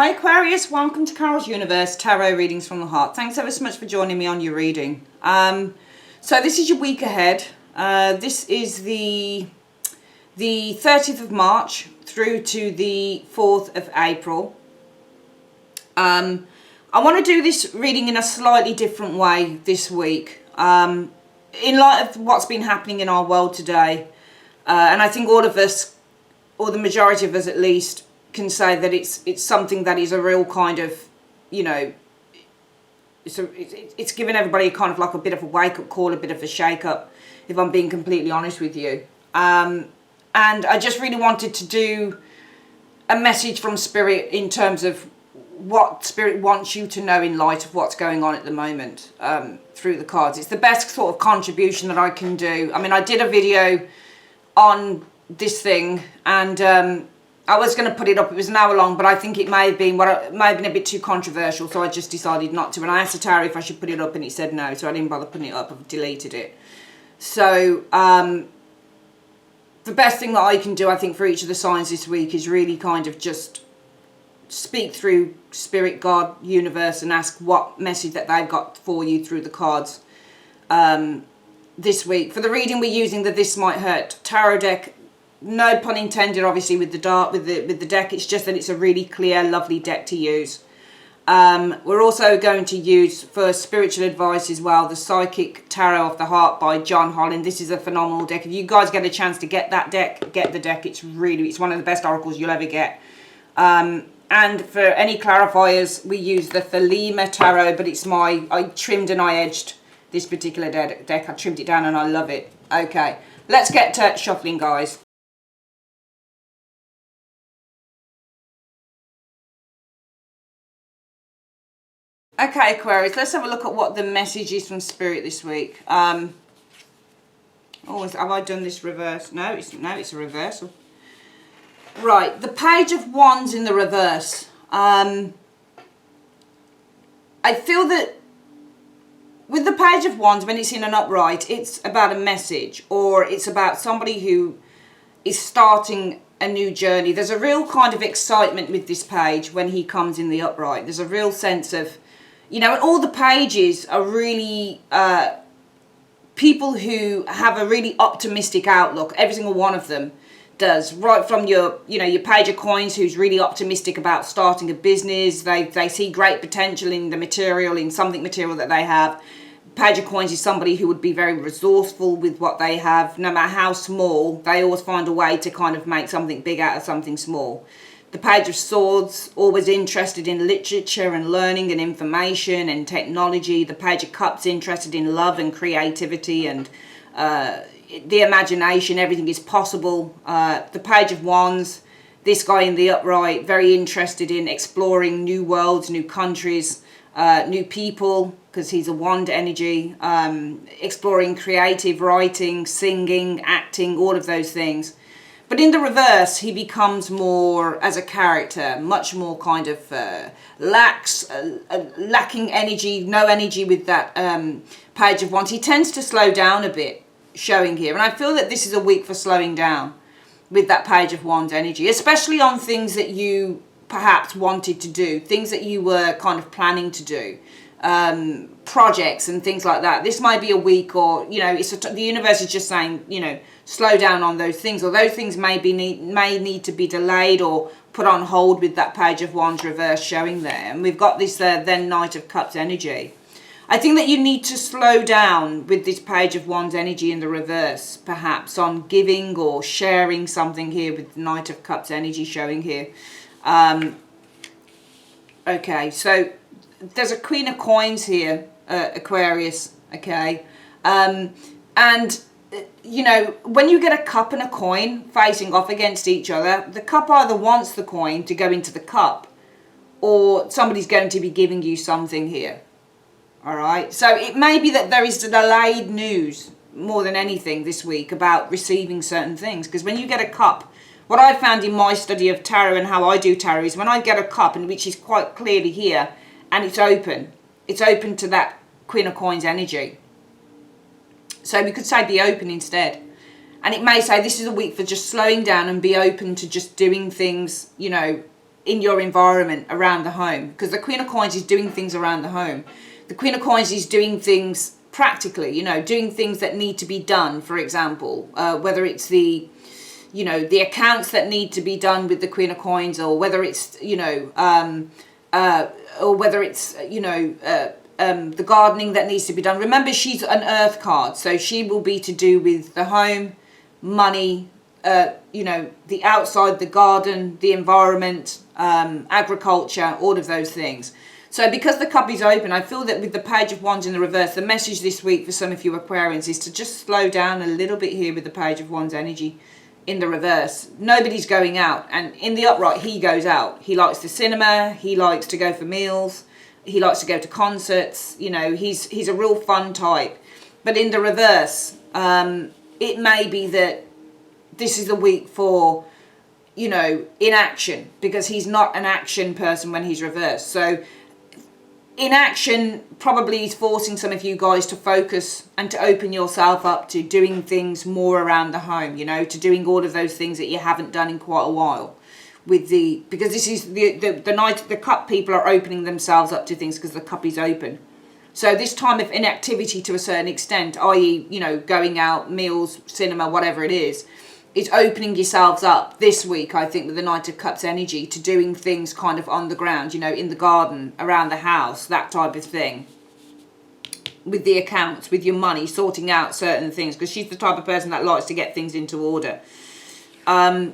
Hi Aquarius, welcome to Carol's Universe, Tarot Readings from the Heart. Thanks ever so much for joining me on your reading. So this is your week ahead. This is the 30th of March through to the 4th of April. I want to do this reading in a slightly different way this week. In light of what's been happening in our world today, and I think all of us, or the majority of us at least, can say that it's something that is a real kind of, you know, it's given everybody kind of like a bit of a wake-up call, a bit of a shake-up, if I'm being completely honest with you. And I just really wanted to do a message from Spirit in terms of what Spirit wants you to know in light of what's going on at the moment through the cards. It's the best sort of contribution that I can do. I mean, I did a video on this thing, and I was going to put it up. It was an hour long, but I think it may have been a bit too controversial, so I just decided not to. And I asked the tarot if I should put it up, and it said no, so I didn't bother putting it up. I've deleted it. So the best thing that I can do, I think, for each of the signs this week is really kind of just speak through Spirit, God, Universe, and ask what message that they've got for you through the cards this week. For the reading, we're using the This Might Hurt tarot deck. No pun intended, obviously, with the deck. It's just that it's a really clear, lovely deck to use. We're also going to use, for spiritual advice as well, the Psychic Tarot of the Heart by John Holland. This is a phenomenal deck. If you guys get a chance to get that deck, get the deck. It's one of the best oracles you'll ever get. And for any clarifiers, we use the Thelema Tarot, but I trimmed and I edged this particular deck. I trimmed it down and I love it. Okay, let's get to shuffling, guys. Okay, Aquarius, let's have a look at what the message is from Spirit this week. Oh, have I done this reverse? No, it's a reversal. Right, the Page of Wands in the reverse. I feel that with the Page of Wands, when it's in an upright, it's about a message, or it's about somebody who is starting a new journey. There's a real kind of excitement with this page when he comes in the upright. There's a real sense of, you know, and all the pages are really people who have a really optimistic outlook. Every single one of them does. Right from your Page of Coins, who's really optimistic about starting a business. They see great potential in the material, in something material that they have. Page of Coins is somebody who would be very resourceful with what they have. No matter how small, they always find a way to kind of make something big out of something small. The Page of Swords, always interested in literature and learning and information and technology. The Page of Cups, interested in love and creativity and the imagination. Everything is possible. The Page of Wands, this guy in the upright, very interested in exploring new worlds, new countries, new people, because he's a wand energy. Exploring creative writing, singing, acting, all of those things. But in the reverse, he becomes more, as a character, much more kind of lacking energy, no energy with that Page of Wands. He tends to slow down a bit, showing here. And I feel that this is a week for slowing down with that Page of Wands energy, especially on things that you perhaps wanted to do, things that you were kind of planning to do, projects and things like that. This might be a week, or, you know, the universe is just saying, you know, slow down on those things, or those things may need to be delayed or put on hold with that Page of Wands reverse showing there. And we've got this then Knight of Cups energy. I think that you need to slow down with this Page of Wands energy in the reverse, perhaps on giving or sharing something here with the Knight of Cups energy showing here. Okay, so there's a Queen of Coins here, Aquarius, okay? And you know, when you get a cup and a coin facing off against each other, the cup either wants the coin to go into the cup, or somebody's going to be giving you something here. All right, so it may be that there is delayed news more than anything this week about receiving certain things, because when you get a cup, what I found in my study of tarot and how I do tarot is when I get a cup, and which is quite clearly here, and it's open to that Queen of Coins energy. So we could say be open instead. And it may say this is a week for just slowing down and be open to just doing things, you know, in your environment around the home, because the Queen of Coins is doing things around the home. The Queen of Coins is doing things practically, you know, doing things that need to be done, for example, whether it's the, you know, the accounts that need to be done with the Queen of Coins, or whether it's, you know, or whether it's, you know, the gardening that needs to be done. Remember, she's an earth card, so she will be to do with the home, money, you know, the outside, the garden, the environment, agriculture, all of those things. So because the cup is open, I feel that with the Page of Wands in the reverse, the message this week for some of you Aquarians is to just slow down a little bit here with the Page of Wands energy in the reverse. Nobody's going out, and in the upright he goes out. He likes the cinema, he likes to go for meals, he likes to go to concerts, you know, he's a real fun type. But in the reverse, it may be that this is a week for, you know, inaction, because he's not an action person when he's reversed. So inaction probably is forcing some of you guys to focus and to open yourself up to doing things more around the home, you know, to doing all of those things that you haven't done in quite a while. With the, because this is the night, the cup people are opening themselves up to things because the cup is open. So this time of inactivity to a certain extent, i.e., you know, going out, meals, cinema, whatever it is opening yourselves up this week, I think, with the Knight of Cups energy, to doing things kind of on the ground, you know, in the garden, around the house, that type of thing. With the accounts, with your money, sorting out certain things, because she's the type of person that likes to get things into order. There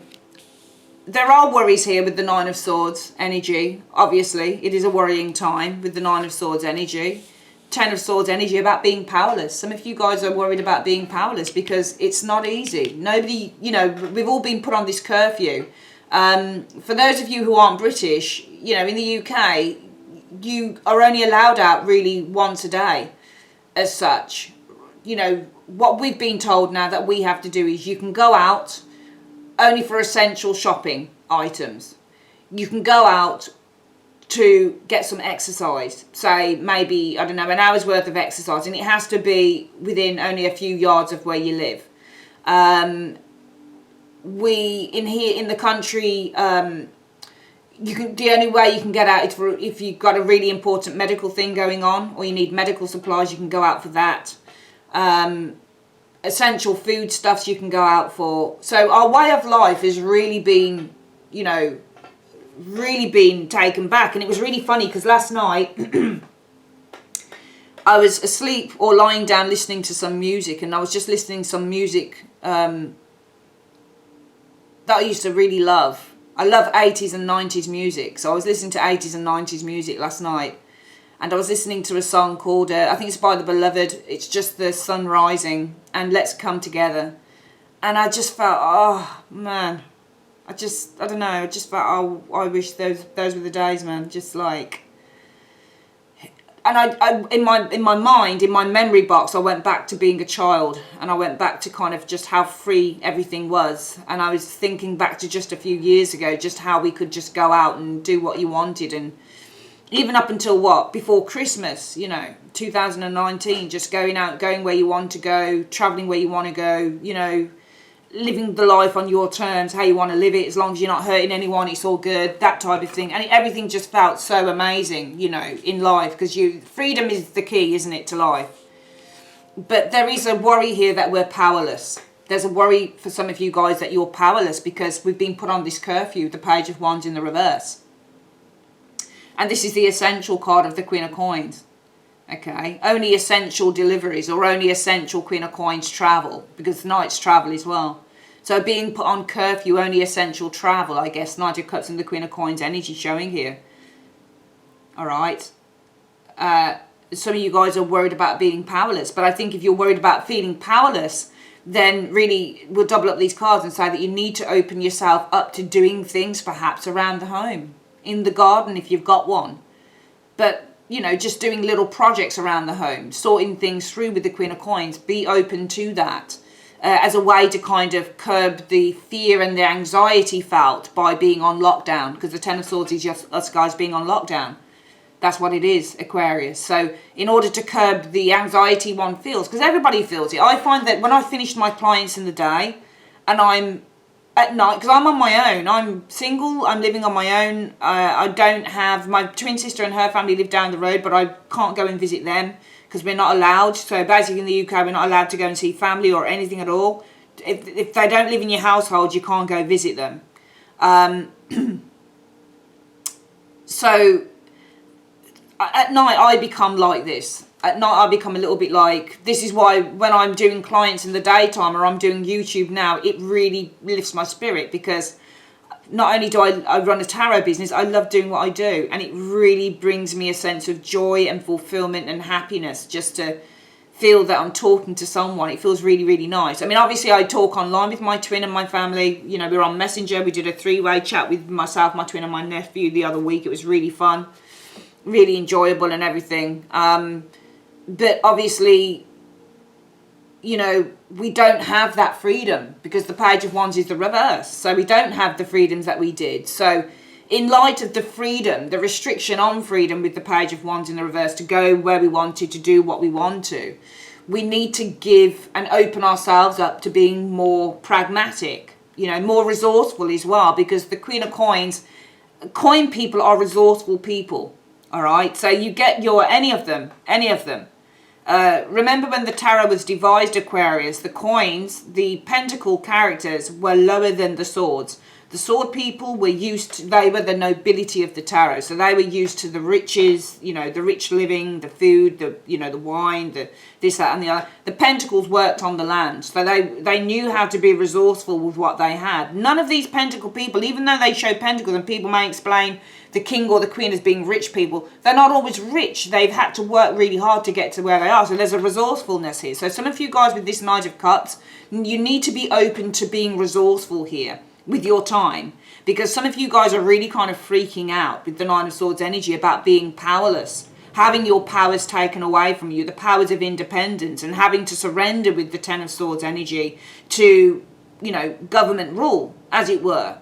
are worries here with the Nine of Swords energy. Obviously, it is a worrying time with the Nine of Swords energy. Ten of Swords energy about being powerless. Some of you guys are worried about being powerless because it's not easy. Nobody, you know, we've all been put on this curfew. For those of you who aren't British, you know, in the UK, you are only allowed out really once a day as such. You know, what we've been told now that we have to do is you can go out only for essential shopping items. You can go out to get some exercise, say maybe, I don't know, an hour's worth of exercise, and it has to be within only a few yards of where you live. We in the country, you can, the only way you can get out is for if you've got a really important medical thing going on, or you need medical supplies, you can go out for that. Essential foodstuffs you can go out for. So our way of life has really been, you know, really been taken back. And it was really funny because last night I was asleep or lying down listening to some music, and I was just listening to some music that I used to really love. I love 80s and 90s music, so I was listening to 80s and 90s music last night, and I was listening to a song called I think it's by The Beloved, It's Just the Sun Rising, and Let's Come Together. And I just felt, oh man, I don't know, I just felt, oh, I wish those were the days, man. Just like, and I in my mind, in my memory box, I went back to being a child, and I went back to kind of just how free everything was. And I was thinking back to just a few years ago, just how we could just go out and do what you wanted, and even up until before Christmas, you know, 2019, just going out, going where you want to go, traveling where you want to go, you know, living the life on your terms, how you want to live it, as long as you're not hurting anyone, it's all good, that type of thing. And everything just felt so amazing, you know, in life, because freedom is the key, isn't it, to life? But there is a worry here that we're powerless. There's a worry for some of you guys that you're powerless because we've been put on this curfew, the Page of Wands in the reverse. And this is the essential card of the Queen of Coins. Okay, only essential deliveries, or only essential Queen of Coins travel, because Knights travel as well. So being put on curfew, only essential travel, I guess, Knight of Cups and the Queen of Coins energy showing here. All right. Some of you guys are worried about being powerless, but I think if you're worried about feeling powerless, then really we'll double up these cards and say that you need to open yourself up to doing things perhaps around the home, in the garden if you've got one. But you know, just doing little projects around the home, sorting things through with the Queen of Coins. Be open to that as a way to kind of curb the fear and the anxiety felt by being on lockdown, because the Ten of Swords is just us guys being on lockdown. That's what it is, Aquarius. So in order to curb the anxiety one feels, because everybody feels it. I find that when I finish my clients in the day and I'm at night, because I'm on my own. I'm single. I'm living on my own. I don't have my twin sister and her family live down the road, but I can't go and visit them because we're not allowed. So basically, in the UK, we're not allowed to go and see family or anything at all. If they don't live in your household, you can't go visit them. So at night, I become like this. At night, I become a little bit like, this is why when I'm doing clients in the daytime or I'm doing YouTube now, it really lifts my spirit, because not only do I run a tarot business, I love doing what I do. And it really brings me a sense of joy and fulfillment and happiness just to feel that I'm talking to someone. It feels really, really nice. I mean, obviously, I talk online with my twin and my family. You know, we're on Messenger. We did a 3-way chat with myself, my twin and my nephew the other week. It was really fun, really enjoyable and everything. But obviously, you know, we don't have that freedom because the Page of Wands is the reverse. So we don't have the freedoms that we did. So in light of the freedom, the restriction on freedom with the Page of Wands in the reverse to go where we wanted, to do what we want to, we need to give and open ourselves up to being more pragmatic, you know, more resourceful as well, because the Queen of Coins, coin people are resourceful people. All right. So you get your, any of them. Remember when the tarot was devised, Aquarius, the coins, the pentacle characters were lower than the swords. The sword people were used to, they were the nobility of the tarot. So they were used to the riches, you know, the rich living, the food, the, you know, the wine, the this, that and the other. The pentacles worked on the land. So they knew how to be resourceful with what they had. None of these pentacle people, even though they show pentacles and people may explain the king or the queen as being rich people, they're not always rich. They've had to work really hard to get to where they are. So there's a resourcefulness here. So some of you guys with this Knight of Cups, you need to be open to being resourceful here with your time, because some of you guys are really kind of freaking out with the Nine of Swords energy about being powerless, having your powers taken away from you, the powers of independence, and having to surrender with the Ten of Swords energy to, you know, government rule, as it were.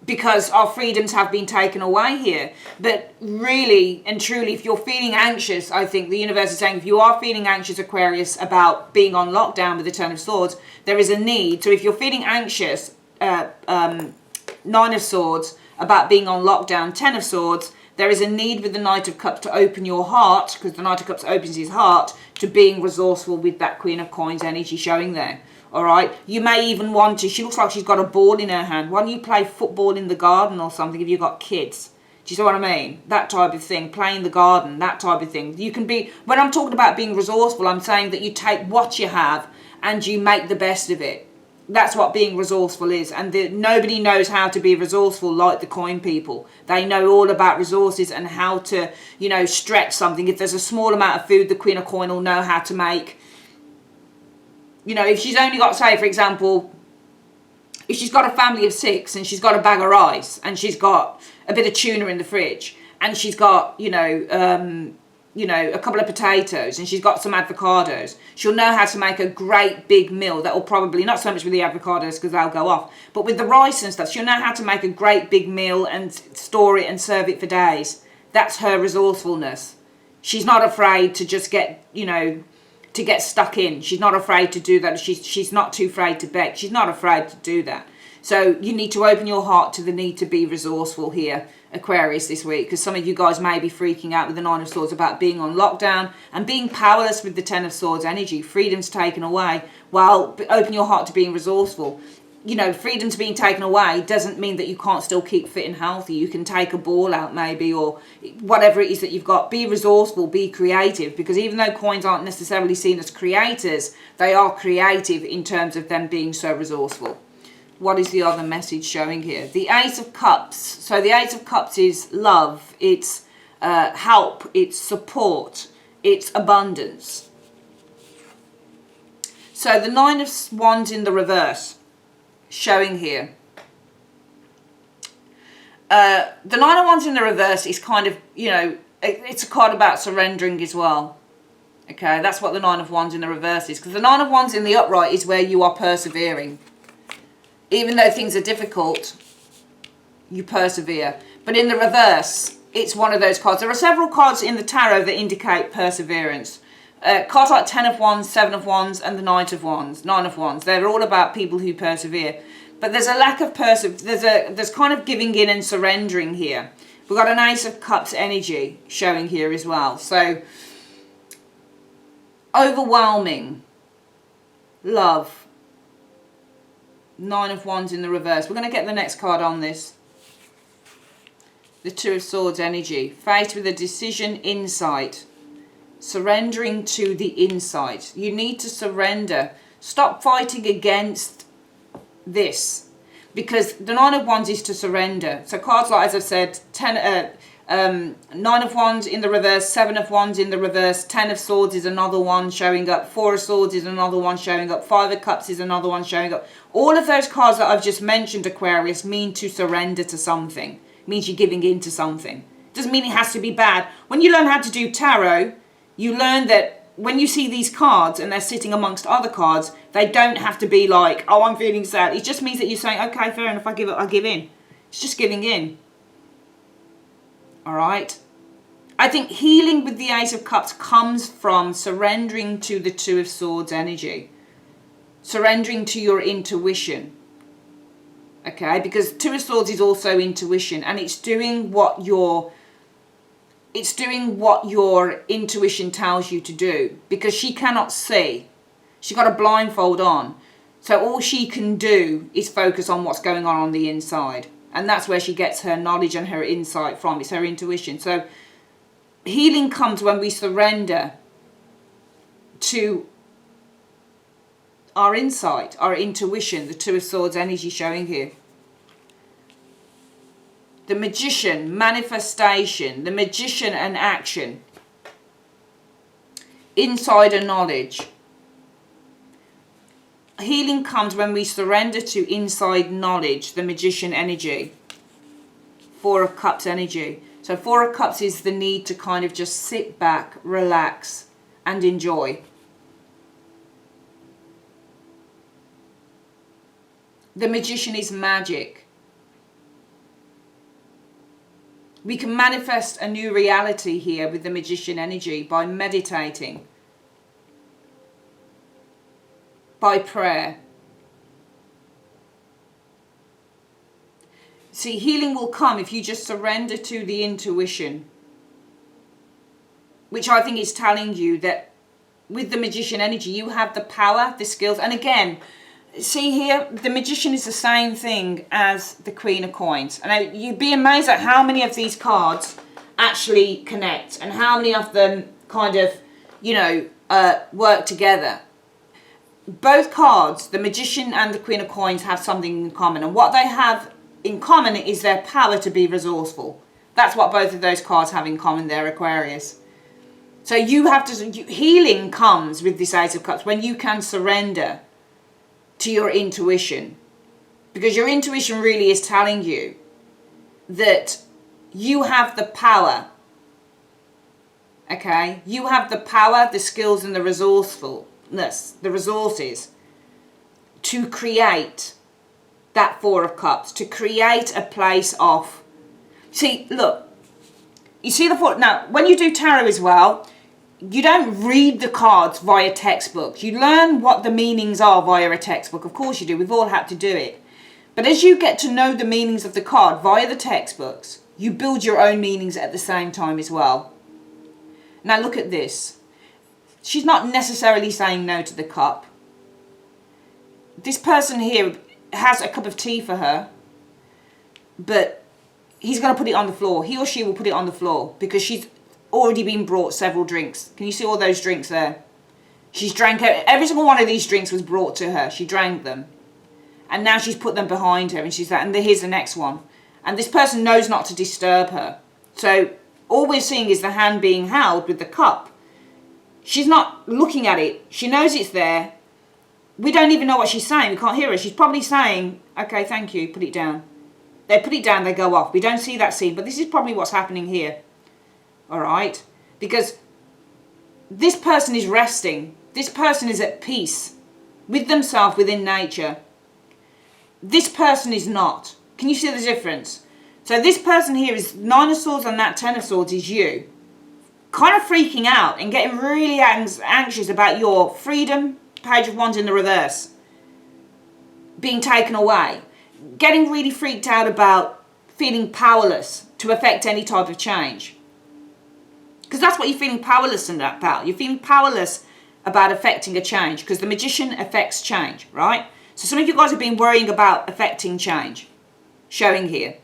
Because our freedoms have been taken away here. But really and truly, if you're feeling anxious, I think the universe is saying, if you are feeling anxious, Aquarius, about being on lockdown with the Ten of Swords, there is a need. So if you're feeling anxious, Nine of Swords, about being on lockdown, Ten of Swords, there is a need with the Knight of Cups to open your heart, because the Knight of Cups opens his heart, to being resourceful with that Queen of Coins energy showing there. All right, you may even want to, she looks like she's got a ball in her hand. Why don't you play football in the garden or something if you've got kids? Do you see what I mean? That type of thing, play in the garden, that type of thing. You can be, when I'm talking about being resourceful, I'm saying that you take what you have and you make the best of it. That's what being resourceful is. And nobody knows how to be resourceful like the coin people. They know all about resources and how to, you know, stretch something. If there's a small amount of food, the Queen of Coin will know how to make. You know, if she's only got, say, for example, if she's got a family of 6 and she's got a bag of rice and she's got a bit of tuna in the fridge and she's got, a couple of potatoes and she's got some avocados, she'll know how to make a great big meal that will probably, not so much with the avocados because they'll go off, but with the rice and stuff, she'll know how to make a great big meal and store it and serve it for days. That's her resourcefulness. She's not afraid to just get, to get stuck in. She's not afraid to do that. She's not too afraid to beg. She's not afraid to do that. So you need to open your heart to the need to be resourceful here, Aquarius, this week, because some of you guys may be freaking out with the Nine of Swords about being on lockdown and being powerless with the Ten of Swords energy. Freedom's taken away. Well, open your heart to being resourceful. Freedom's being taken away doesn't mean that you can't still keep fit and healthy. You can take a ball out maybe, or whatever it is that you've got. Be resourceful, be creative, because even though coins aren't necessarily seen as creators, they are creative in terms of them being so resourceful. What is the other message showing here? The Ace of Cups. So the Ace of Cups is love, it's help, it's support, it's abundance. So the Nine of Wands in the reverse, showing here. The Nine of Wands in the reverse is kind of, it's a card about surrendering as well. Okay, that's what the Nine of Wands in the reverse is. Because the Nine of Wands in the upright is where you are persevering. Even though things are difficult, you persevere. But in the reverse, it's one of those cards. There are several cards in the tarot that indicate perseverance. Cards like 10 of Wands, 7 of Wands, and the Knight of Wands, 9 of Wands. They're all about people who persevere. But there's a lack of there's kind of giving in and surrendering here. We've got an Ace of Cups energy showing here as well. So, overwhelming love. 9 of Wands in the reverse. We're going to get the next card on this. The 2 of Swords energy. Faced with a decision, insight. Surrendering to the insight. You need to surrender. Stop fighting against this. Because the 9 of Wands is to surrender. So cards like, as I've said, 9 of Wands in the reverse, 7 of Wands in the reverse, 10 of Swords is another one showing up, 4 of Swords is another one showing up, 5 of Cups is another one showing up. All of those cards that I've just mentioned, Aquarius, mean to surrender to something. It means you're giving in to something. It doesn't mean it has to be bad. When you learn how to do tarot, you learn that when you see these cards and they're sitting amongst other cards, they don't have to be like, oh, I'm feeling sad. It just means that you're saying, okay, fair enough, I give it, I give in. It's just giving in. All right. I think healing with the Ace of Cups comes from surrendering to the 2 of Swords energy. Surrendering to your intuition. Okay, because 2 of Swords is also intuition, and it's doing what your intuition tells you to do, because she cannot see. She's got a blindfold on. So all she can do is focus on what's going on the inside. And that's where she gets her knowledge and her insight from. It's her intuition. So healing comes when we surrender to our insight, our intuition, the 2 of Swords energy showing here. The Magician, manifestation, the Magician and action. Insider knowledge. Healing comes when we surrender to inside knowledge, the Magician energy. 4 of Cups energy. So 4 of Cups is the need to kind of just sit back, relax, and enjoy. The Magician is magic. We can manifest a new reality here with the Magician energy by meditating, by prayer. See, healing will come if you just surrender to the intuition, which I think is telling you that with the Magician energy, you have the power, the skills. And again, see here, the Magician is the same thing as the Queen of Coins. And you'd be amazed at how many of these cards actually connect and how many of them kind of, work together. Both cards, the Magician and the Queen of Coins, have something in common. And what they have in common is their power to be resourceful. That's what both of those cards have in common there, Aquarius. So you have to, healing comes with this Ace of Cups when you can surrender to your intuition, because your intuition really is telling you that you have the power. Okay, you have the power, the skills, and the resourcefulness, the resources to create that 4 of Cups, to create a place of. See, look, you see the 4. Now, when you do tarot as well, you don't read the cards via textbooks. You learn what the meanings are via a textbook. Of course you do. We've all had to do it. But as you get to know the meanings of the card via the textbooks, you build your own meanings at the same time as well. Now look at this. She's not necessarily saying no to the cup. This person here has a cup of tea for her, but he's going to put it on the floor. He or she will put it on the floor because she's already been brought several drinks. Can you see all those drinks there? She's drank every single one of these drinks was brought to her. She drank them. And now she's put them behind her and she's like, and here's the next one. And this person knows not to disturb her. So all we're seeing is the hand being held with the cup. She's not looking at it. She knows it's there. We don't even know what she's saying. We can't hear her. She's probably saying, okay, thank you, put it down. They put it down, they go off. We don't see that scene, but this is probably what's happening here. All right? Because this person is resting. This person is at peace with themselves, within nature. This person is not. Can you see the difference? So this person here is 9 of Swords and that 10 of Swords is you. kind of freaking out and getting really anxious about your freedom, Page of Wands in the reverse, being taken away. Getting really freaked out about feeling powerless to affect any type of change. Because that's what you're feeling powerless about. You're feeling powerless about affecting a change, because the Magician affects change, right? So some of you guys have been worrying about affecting change, showing here.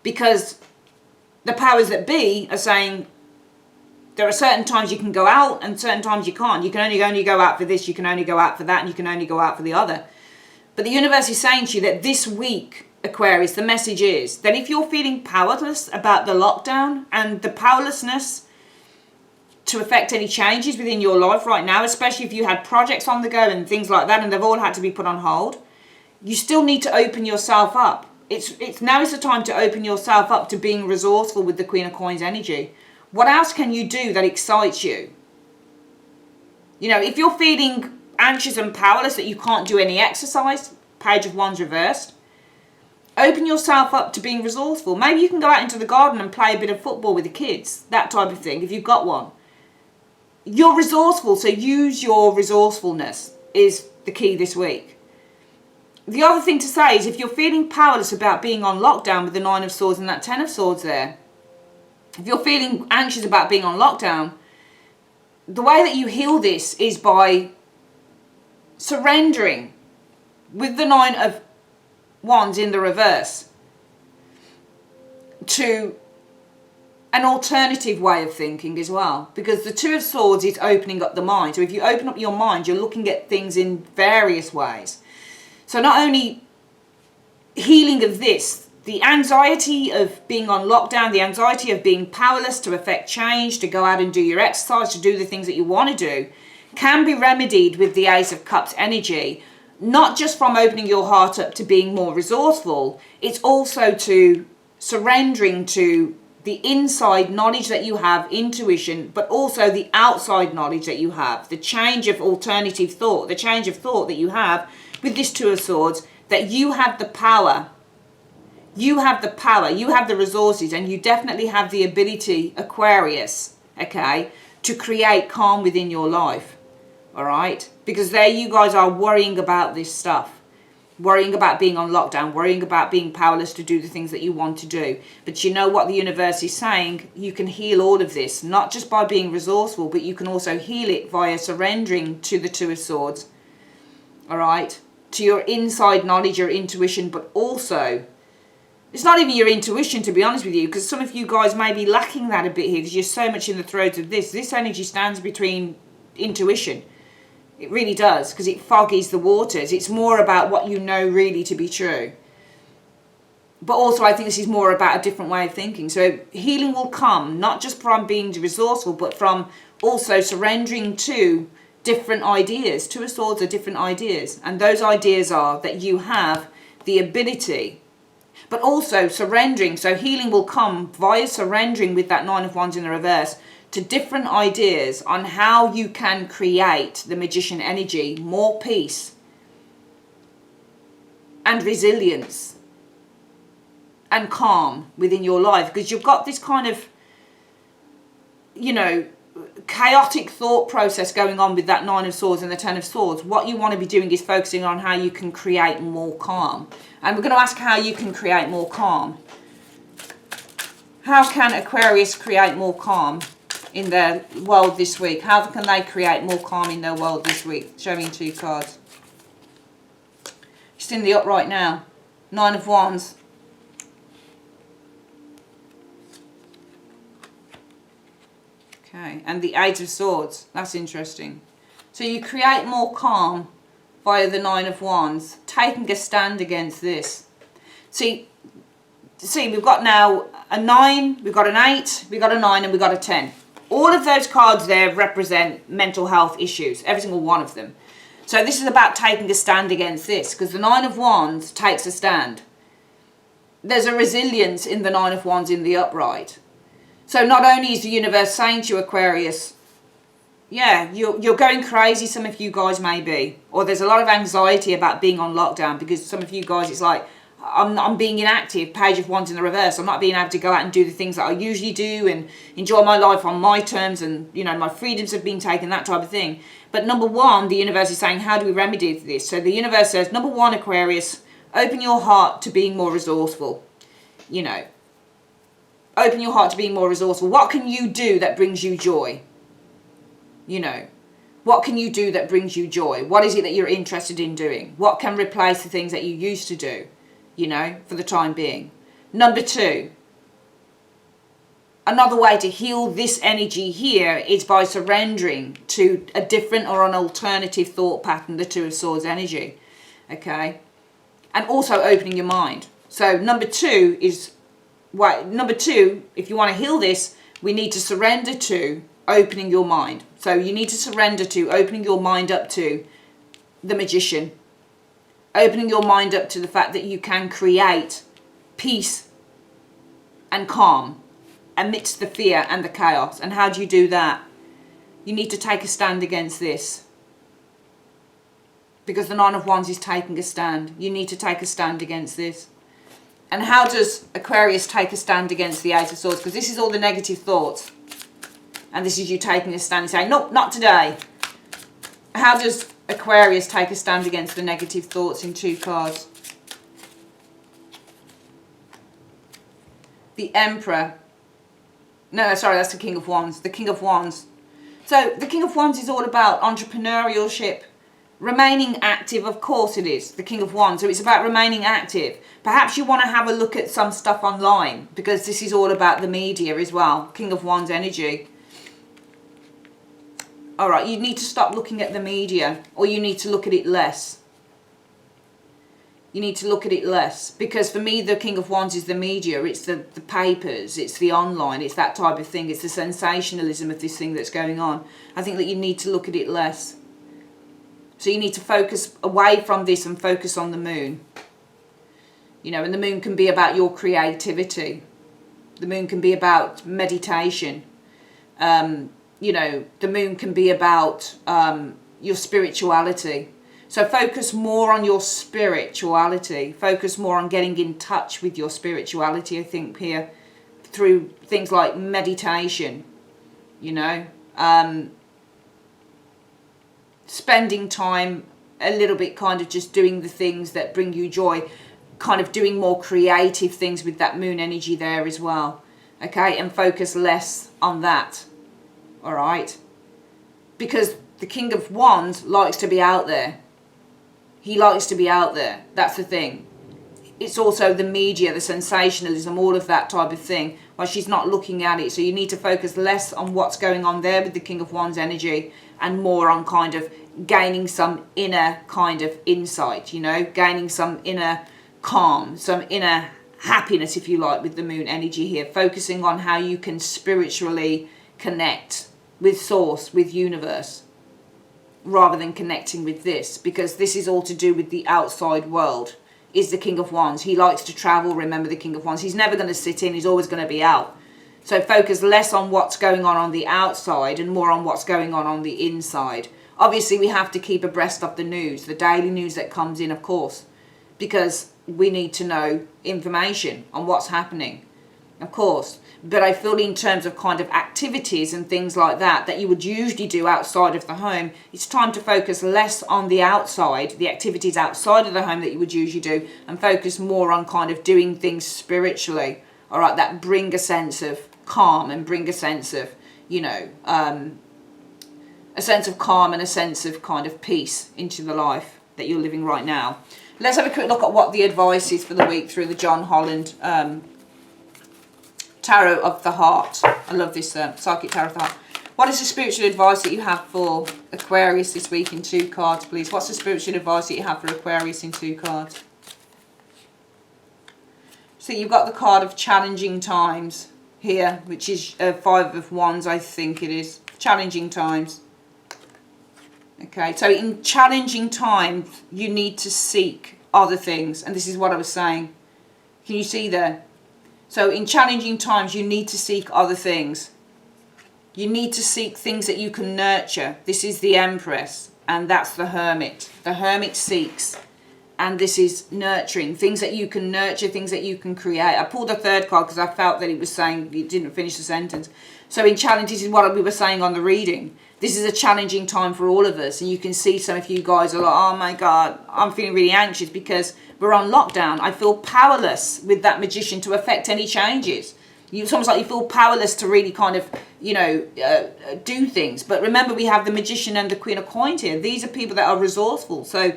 Because the powers that be are saying there are certain times you can go out and certain times you can't. You can only go out for this, you can only go out for that, and you can only go out for the other. But the universe is saying to you that this week, Aquarius, the message is that if you're feeling powerless about the lockdown and the powerlessness to affect any changes within your life right now, especially if you had projects on the go and things like that and they've all had to be put on hold, you still need to open yourself up. Now is the time to open yourself up to being resourceful with the Queen of Coins energy. What else can you do that excites you? You know, if you're feeling anxious and powerless that you can't do any exercise, Page of Wands reversed, open yourself up to being resourceful. Maybe you can go out into the garden and play a bit of football with the kids, that type of thing, if you've got one. You're resourceful, so use your resourcefulness is the key this week. The other thing to say is if you're feeling powerless about being on lockdown with the Nine of Swords and that Ten of Swords there, if you're feeling anxious about being on lockdown, the way that you heal this is by surrendering with the Nine of Wands in the reverse to an alternative way of thinking as well, because the Two of Swords is opening up the mind. So if you open up your mind, you're looking at things in various ways. So not only healing of this, the anxiety of being on lockdown, the anxiety of being powerless to affect change, to go out and do your exercise, to do the things that you want to do, can be remedied with the Ace of Cups energy, not just from opening your heart up to being more resourceful, it's also to surrendering to the inside knowledge that you have, intuition, but also the outside knowledge that you have, the change of alternative thought, the change of thought that you have with this Two of Swords, that you have the power. You have the power, you have the resources, and you definitely have the ability, Aquarius, okay, to create calm within your life, all right? Because there you guys are worrying about this stuff, worrying about being on lockdown, worrying about being powerless to do the things that you want to do. But you know what the universe is saying? You can heal all of this, not just by being resourceful, but you can also heal it via surrendering to the Two of Swords, all right? To your inside knowledge, your intuition, but also, it's not even your intuition, to be honest with you, because some of you guys may be lacking that a bit here because you're so much in the throes of this. This energy stands between intuition. It really does, because it foggies the waters. It's more about what you know really to be true. But also I think this is more about a different way of thinking. So healing will come, not just from being resourceful, but from also surrendering to different ideas. Two of Swords are different ideas. And those ideas are that you have the ability, but also surrendering. So healing will come via surrendering with that Nine of Wands in the reverse to different ideas on how you can create the Magician energy, more peace and resilience and calm within your life. Because you've got this kind of, you know, chaotic thought process going on with that Nine of Swords and the Ten of Swords. What you want to be doing is focusing on how you can create more calm. And we're going to ask how you can create more calm. How can Aquarius create more calm in their world this week? How can they create more calm in their world this week? Show me 2 cards. Just in the upright now. Nine of Wands. Okay, and the Eight of Swords. That's interesting. So you create more calm via the Nine of Wands, taking a stand against this. See, we've got now a 9, we've got an 8, we've got a 9, and we've got a 10. All of those cards there represent mental health issues, every single one of them. So this is about taking a stand against this, because the Nine of Wands takes a stand. There's a resilience in the Nine of Wands in the upright. So not only is the universe saying to you, Aquarius, yeah, you're going crazy, some of you guys may be, or there's a lot of anxiety about being on lockdown, because some of you guys, it's like, I'm being inactive. Page of Wands in the reverse. I'm not being able to go out and do the things that I usually do and enjoy my life on my terms, and you know, my freedoms have been taken, that type of thing. But number one, the universe is saying, how do we remedy this? So the universe says, number one, Aquarius, open your heart to being more resourceful. You know, open your heart to being more resourceful. What can you do that brings you joy? You know, what can you do that brings you joy? What is it that you're interested in doing? What can replace the things that you used to do, you know, for the time being? Number two, another way to heal this energy here is by surrendering to a different or an alternative thought pattern, the Two of Swords energy, okay? And also opening your mind. So number two is, if you want to heal this, we need to surrender to opening your mind. So you need to surrender to opening your mind up to the Magician, opening your mind up to the fact that you can create peace and calm amidst the fear and the chaos. And how do you do that? You need to take a stand against this, because the Nine of Wands is taking a stand. You need to take a stand against this. And how does Aquarius take a stand against the Eight of Swords? Because this is all the negative thoughts. And this is you taking a stand and saying, nope, not today. How does Aquarius take a stand against the negative thoughts in two cards? The Emperor. No, sorry, that's the King of Wands. The King of Wands. So the King of Wands is all about entrepreneurship, remaining active. Of course it is, the King of Wands. So it's about remaining active. Perhaps you want to have a look at some stuff online, because this is all about the media as well. King of Wands energy. All right, you need to stop looking at the media, or you need to look at it less. You need to look at it less, because for me, the King of Wands is the media. It's the papers, it's the online, it's that type of thing. It's the sensationalism of this thing that's going on. I think that you need to look at it less. So you need to focus away from this and focus on the moon. You know, and the moon can be about your creativity. The moon can be about meditation. You know, the moon can be about your spirituality. So focus more on your spirituality. Focus more on getting in touch with your spirituality, I think, here, through things like meditation, you know. Spending time a little bit kind of just doing the things that bring you joy. Kind of doing more creative things with that moon energy there as well. Okay, and focus less on that. All right, because the King of Wands likes to be out there. He likes to be out there. That's the thing. It's also the media, the sensationalism, all of that type of thing. Well, she's not looking at it. So you need to focus less on what's going on there with the King of Wands energy, and more on kind of gaining some inner kind of insight, you know, gaining some inner calm, some inner happiness, if you like, with the moon energy here. Focusing on how you can spiritually connect with source, with universe, rather than connecting with this, because this is all to do with the outside world. Is the King of Wands. He likes to travel. Remember, the King of Wands, he's never going to sit in, he's always going to be out. So focus less on what's going on the outside and more on what's going on the inside. Obviously we have to keep abreast of the news, the daily news that comes in, of course, because we need to know information on what's happening, of course. But I feel in terms of kind of activities and things like that, that you would usually do outside of the home, it's time to focus less on the outside, the activities outside of the home that you would usually do, and focus more on kind of doing things spiritually, all right, that bring a sense of calm and bring a sense of, you know, a sense of calm and a sense of kind of peace into the life that you're living right now. Let's have a quick look at what the advice is for the week through the John Holland Tarot of the Heart. I love this Psychic Tarot of the Heart. What is the spiritual advice that you have for Aquarius this week in 2 cards, please? What's the spiritual advice that you have for Aquarius in 2 cards? So you've got the card of challenging times here, which is 5 of Wands, I think it is. Challenging times. Okay, so in challenging times, you need to seek other things. And this is what I was saying. Can you see there? So in challenging times, you need to seek other things. You need to seek things that you can nurture. This is the Empress, and that's the Hermit. The Hermit seeks and this is nurturing, things that you can nurture, things that you can create. I pulled a third card because I felt that it was saying, you didn't finish the sentence. So in challenge, this is what we were saying on the reading. This is a challenging time for all of us, and you can see some of you guys are like, oh my God, I'm feeling really anxious because we're on lockdown. I feel powerless with that Magician to affect any changes. It's almost like you feel powerless to really kind of, do things. But remember, we have the Magician and the Queen of Coins here. These are people that are resourceful. So,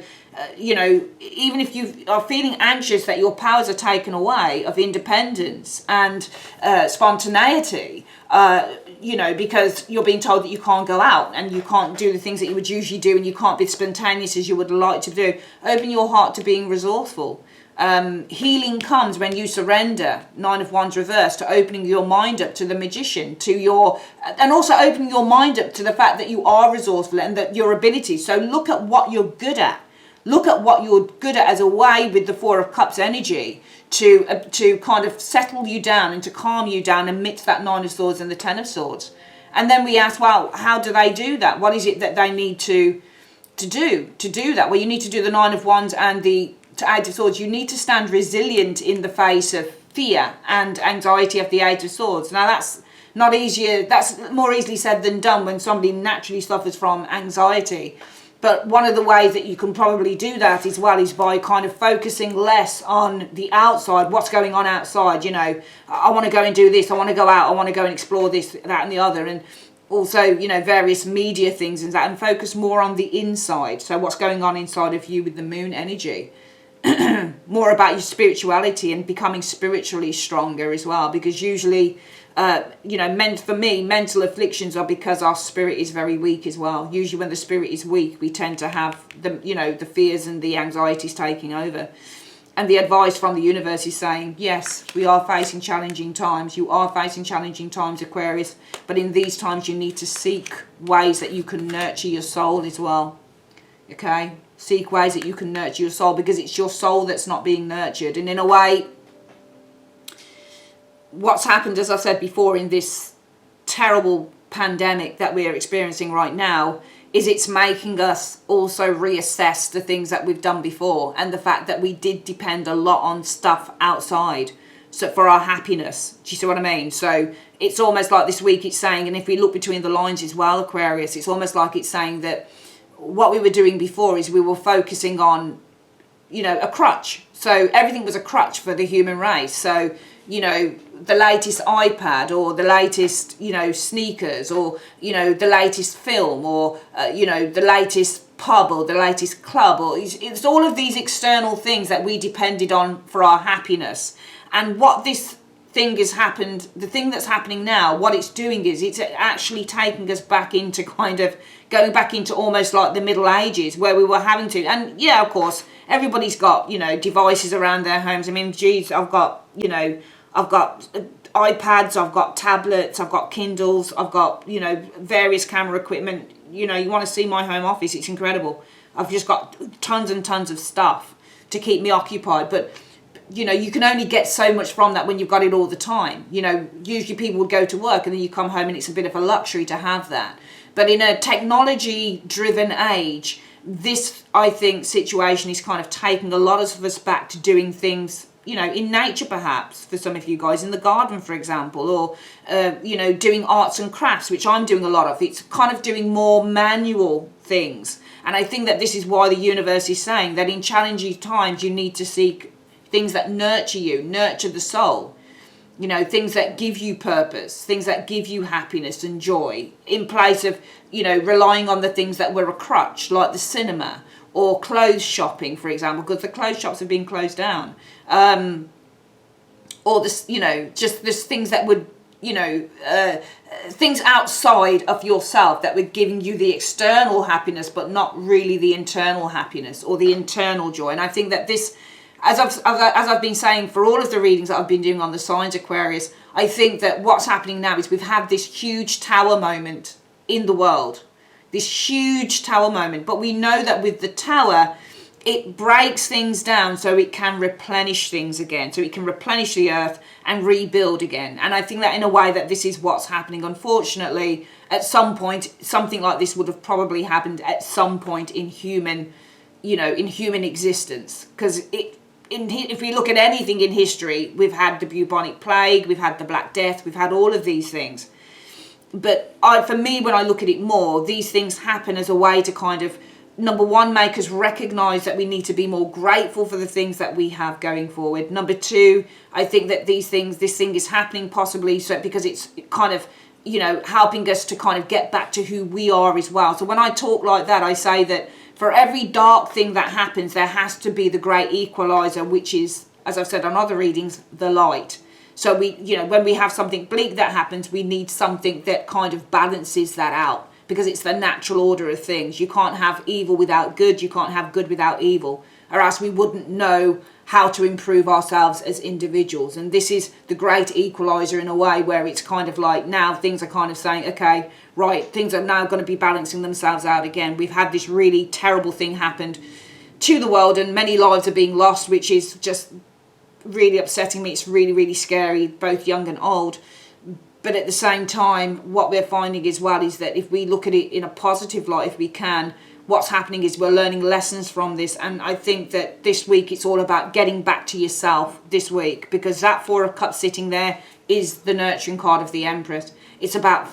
even if you are feeling anxious that your powers are taken away of independence and spontaneity, because you're being told that you can't go out and you can't do the things that you would usually do and you can't be spontaneous as you would like to do, open your heart to being resourceful. Healing comes when you surrender, 9 of Wands reversed, to opening your mind up to the Magician, and also opening your mind up to the fact that you are resourceful and that your abilities. So look at what you're good at. Look at what you're good at as a way with the 4 of Cups energy to kind of settle you down and to calm you down amidst that 9 of Swords and the 10 of Swords. And then we ask, well, how do they do that? What is it that they need to do that? Well, you need to do the 9 of Wands and the 8 of Swords. You need to stand resilient in the face of fear and anxiety of the 8 of Swords. Now that's not easier, that's more easily said than done when somebody naturally suffers from anxiety. But one of the ways that you can probably do that as well is by kind of focusing less on the outside, what's going on outside. I want to go and do this, I want to go out, I want to go and explore this, that and the other, and also, various media things and that, and focus more on the inside. So what's going on inside of you with the Moon energy. More about your spirituality and becoming spiritually stronger as well, because usually for me, mental afflictions are because our spirit is very weak as well. Usually when the spirit is weak, we tend to have the fears and the anxieties taking over. And the advice from the universe is saying, yes, we are facing challenging times. You are facing challenging times, Aquarius, but in these times you need to seek ways that you can nurture your soul as well. Okay? Seek ways that you can nurture your soul, because it's your soul that's not being nurtured. And in a way, what's happened, as I said before, in this terrible pandemic that we're experiencing right now, is it's making us also reassess the things that we've done before, and the fact that we did depend a lot on stuff outside for our happiness. Do you see what I mean? So it's almost like this week it's saying, and if we look between the lines as well, Aquarius, it's almost like it's saying that what we were doing before is we were focusing on, a crutch. So everything was a crutch for the human race. So, the latest iPad or the latest, sneakers or, the latest film or, the latest pub or the latest club, or it's all of these external things that we depended on for our happiness. And what this thing has happened, the thing that's happening now, what it's doing is it's actually taking us back into going back into almost like the Middle Ages, where we were having to, and yeah, of course, everybody's got, devices around their homes. I mean, geez, I've got iPads, I've got tablets, I've got Kindles, I've got, various camera equipment. You want to see my home office, it's incredible. I've just got tons and tons of stuff to keep me occupied, but you can only get so much from that when you've got it all the time. Usually people would go to work and then you come home and it's a bit of a luxury to have that. But in a technology-driven age, this, I think, situation is kind of taking a lot of us back to doing things, in nature perhaps, for some of you guys, in the garden, for example, or, doing arts and crafts, which I'm doing a lot of. It's kind of doing more manual things. And I think that this is why the universe is saying that in challenging times, you need to seek things that nurture you, nurture the soul. Things that give you purpose, things that give you happiness and joy, in place of, relying on the things that were a crutch, like the cinema or clothes shopping, for example, because the clothes shops have been closed down. Or this, just this things that would, things outside of yourself that were giving you the external happiness, but not really the internal happiness or the internal joy. And I think that this, as I've been saying for all of the readings that I've been doing on the signs, Aquarius, I think that what's happening now is we've had this huge tower moment in the world. This huge tower moment. But we know that with the tower, it breaks things down so it can replenish things again. So it can replenish the earth and rebuild again. And I think that in a way that this is what's happening. Unfortunately, at some point, something like this would have probably happened at some point in human in human existence. Because if we look at anything in history, we've had the bubonic plague, we've had the Black Death, we've had all of these things. But for me, when I look at it more, these things happen as a way to kind of, number one, make us recognise that we need to be more grateful for the things that we have going forward. Number two, I think that this thing is happening possibly because it's kind of, helping us to kind of get back to who we are as well. So when I talk like that, I say that for every dark thing that happens, there has to be the great equalizer, which is, as I've said on other readings, the light. So when we have something bleak that happens, we need something that kind of balances that out, because it's the natural order of things. You can't have evil without good. You can't have good without evil, or else we wouldn't know how to improve ourselves as individuals. And this is the great equalizer in a way, where it's kind of like now things are kind of saying, okay, right, things are now going to be balancing themselves out again. We've had this really terrible thing happened to the world, and many lives are being lost, which is just really upsetting me. It's really, really scary, both young and old. But at the same time, what we're finding as well is that if we look at it in a positive light, if we can, what's happening is we're learning lessons from this. And I think that this week it's all about getting back to yourself this week, because that Four of Cups sitting there is the nurturing card of the Empress. It's about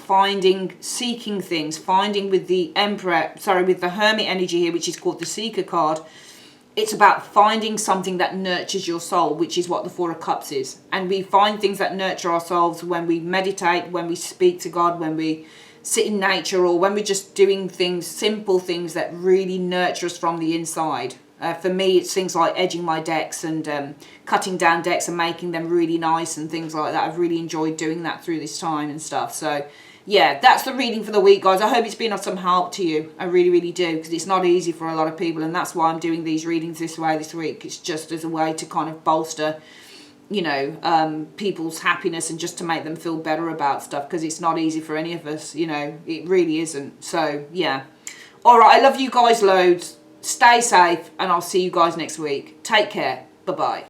seeking things, finding with the with the Hermit energy here, which is called the Seeker card. It's about finding something that nurtures your soul, which is what the Four of Cups is. And we find things that nurture ourselves when we meditate, when we speak to God, when we sit in nature, or when we're just doing things, simple things that really nurture us from the inside. For me, it's things like edging my decks and cutting down decks and making them really nice and things like that. I've really enjoyed doing that through this time and stuff. So yeah, that's the reading for the week, guys. I hope it's been of some help to you. I really, really do, because it's not easy for a lot of people, and that's why I'm doing these readings this way this week. It's just as a way to kind of bolster, people's happiness, and just to make them feel better about stuff, because it's not easy for any of us, it really isn't. So yeah, all right, I love you guys loads. Stay safe, and I'll see you guys next week. Take care. Bye bye.